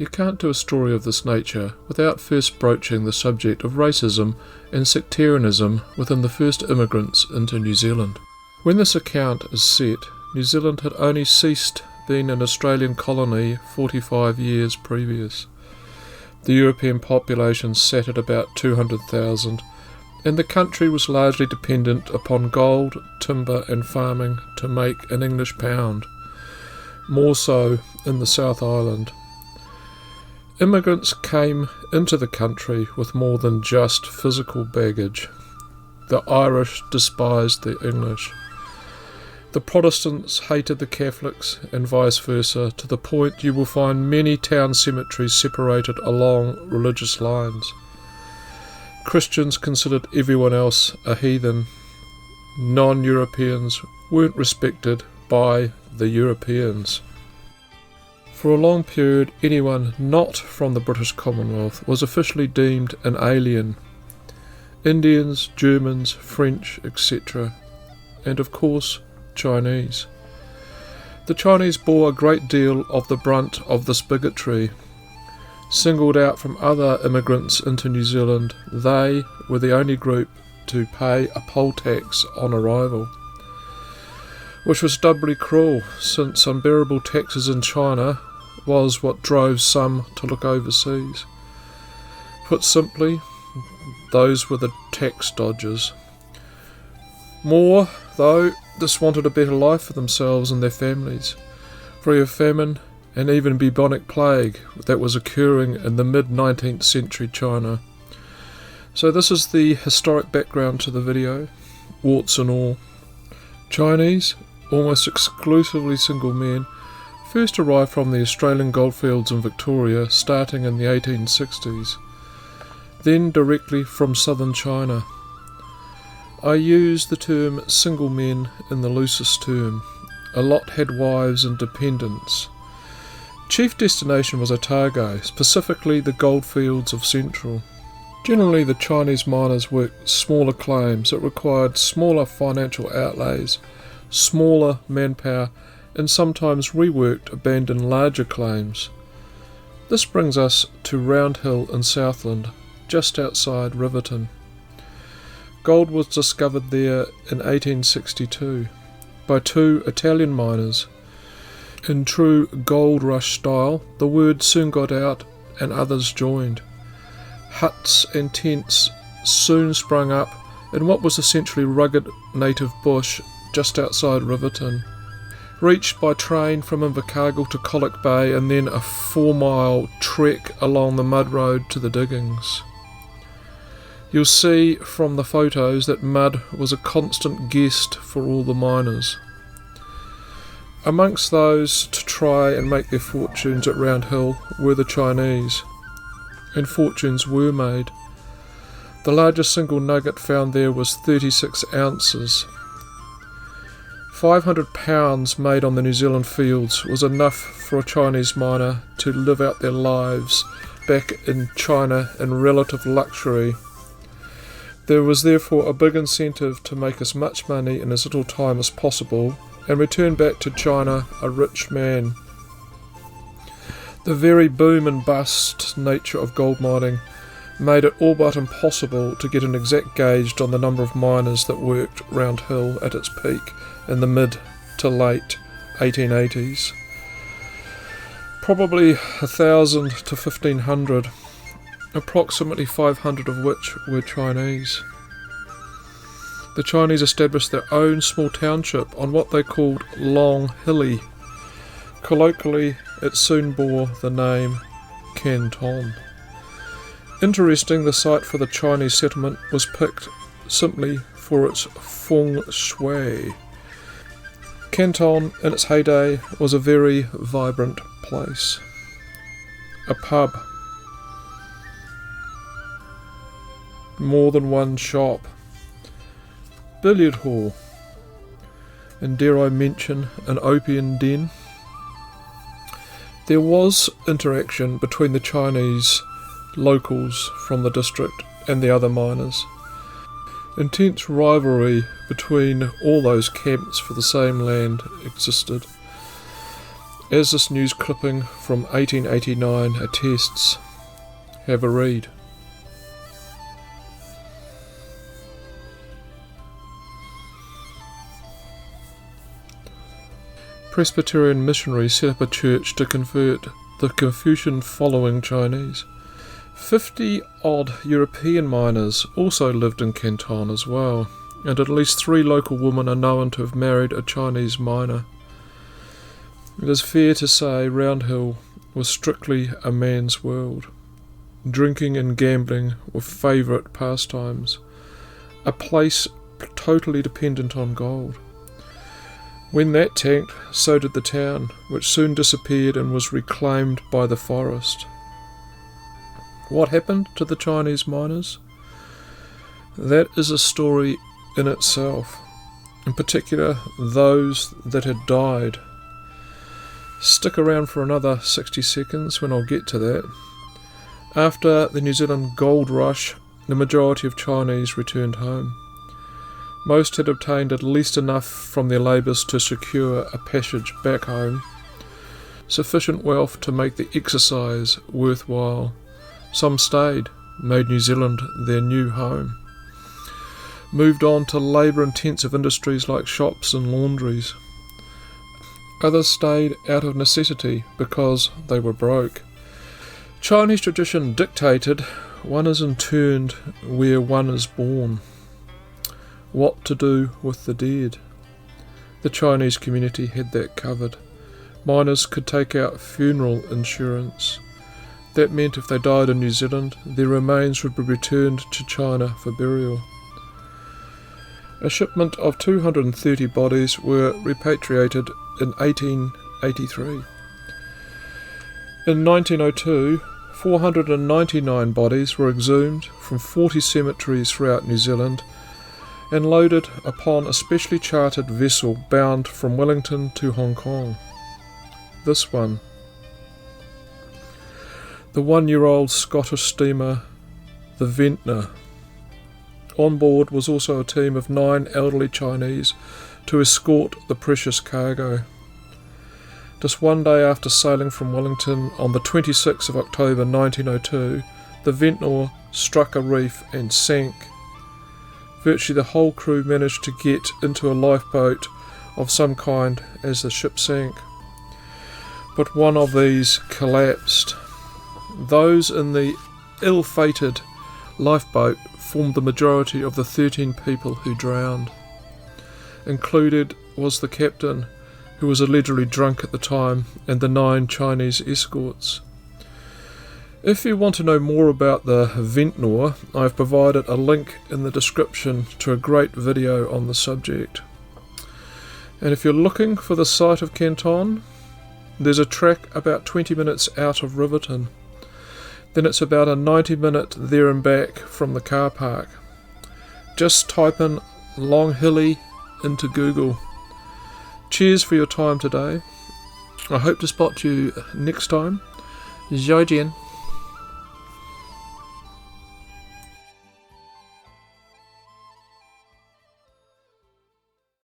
You can't do a story of this nature without first broaching the subject of racism and sectarianism within the first immigrants into New Zealand. When this account is set, New Zealand had only ceased being an Australian colony 45 years previous. The European population sat at about 200,000, and the country was largely dependent upon gold, timber and farming to make an English pound, more so in the South Island. Immigrants came into the country with more than just physical baggage. The Irish despised the English. The Protestants hated the Catholics and vice versa, to the point you will find many town cemeteries separated along religious lines. Christians considered everyone else a heathen. Non-Europeans weren't respected by the Europeans. For a long period, anyone not from the British Commonwealth was officially deemed an alien. Indians, Germans, French, etc. And of course, Chinese. The Chinese bore a great deal of the brunt of this bigotry. Singled out from other immigrants into New Zealand, they were the only group to pay a poll tax on arrival, which was doubly cruel, since unbearable taxes in China was what drove some to look overseas. Put simply, those were the tax dodgers. More, though, just wanted a better life for themselves and their families, free of famine and even bubonic plague that was occurring in the mid-19th century China. So this is the historic background to the video, warts and all. Chinese, almost exclusively single men, first arrived from the Australian goldfields in Victoria starting in the 1860s, then directly from southern China. I use the term single men in the loosest term. A lot had wives and dependents. Chief destination was Otago, specifically the goldfields of Central. Generally the Chinese miners worked smaller claims that required smaller financial outlays, smaller manpower, and sometimes reworked abandoned larger claims. This brings us to Round Hill in Southland, just outside Riverton. Gold was discovered there in 1862 by two Italian miners. In true gold rush style, the word soon got out and others joined. Huts and tents soon sprung up in what was essentially rugged native bush just outside Riverton, reached by train from Invercargill to Colic Bay and then a 4-mile trek along the mud road to the diggings. You'll see from the photos that mud was a constant guest for all the miners. Amongst those to try and make their fortunes at Round Hill were the Chinese, and fortunes were made. The largest single nugget found there was 36 ounces. 500 pounds made on the New Zealand fields was enough for a Chinese miner to live out their lives back in China in relative luxury. There was therefore a big incentive to make as much money in as little time as possible and return back to China a rich man. The very boom and bust nature of gold mining made it all but impossible to get an exact gauge on the number of miners that worked Round Hill at its peak in the mid to late 1880s. Probably 1,000 to 1,500, approximately 500 of which were Chinese. The Chinese established their own small township on what they called Long Hilly. Colloquially, it soon bore the name Canton. Interesting, the site for the Chinese settlement was picked simply for its feng shui. Canton, in its heyday, was a very vibrant place. A pub. More than one shop. Billiard hall. And dare I mention, an opium den. There was interaction between the Chinese locals from the district and the other miners. Intense rivalry between all those camps for the same land existed. as this news clipping from 1889 attests. Have a read. Presbyterian missionaries set up a church to convert the Confucian-following Chinese. 50-odd European miners also lived in Canton as well, and at least 3 local women are known to have married a Chinese miner. It is fair to say Round Hill was strictly a man's world. Drinking and gambling were favourite pastimes, a place totally dependent on gold. When that tanked, so did the town, which soon disappeared and was reclaimed by the forest. What happened to the Chinese miners? That is a story in itself, in particular those that had died. Stick around for another 60 seconds when I'll get to that. After the New Zealand gold rush, the majority of Chinese returned home. Most had obtained at least enough from their labours to secure a passage back home, sufficient wealth to make the exercise worthwhile. Some stayed, made New Zealand their new home, moved on to labour-intensive industries like shops and laundries. Others stayed out of necessity because they were broke. Chinese tradition dictated one is interned where one is born. What to do with the dead? The Chinese community had that covered. Miners could take out funeral insurance. That meant if they died in New Zealand, their remains would be returned to China for burial. A shipment of 230 bodies were repatriated in 1883. In 1902, 499 bodies were exhumed from 40 cemeteries throughout New Zealand and loaded upon a specially chartered vessel bound from Wellington to Hong Kong. This one. The 1-year-old Scottish steamer, the Ventnor. On board was also a team of 9 elderly Chinese to escort the precious cargo. Just one day after sailing from Wellington on the 26th of October 1902, the Ventnor struck a reef and sank. Virtually the whole crew managed to get into a lifeboat of some kind as the ship sank. But one of these collapsed. Those in the ill-fated lifeboat formed the majority of the 13 people who drowned. Included was the captain, who was allegedly drunk at the time, and the 9 Chinese escorts. If you want to know more about the Ventnor, I've provided a link in the description to a great video on the subject. And if you're looking for the site of Canton, there's a track about 20 minutes out of Riverton. Then it's about a 90-minute there and back from the car park. Just type in Long Hilly into Google. Cheers for your time today. I hope to spot you next time. 再见.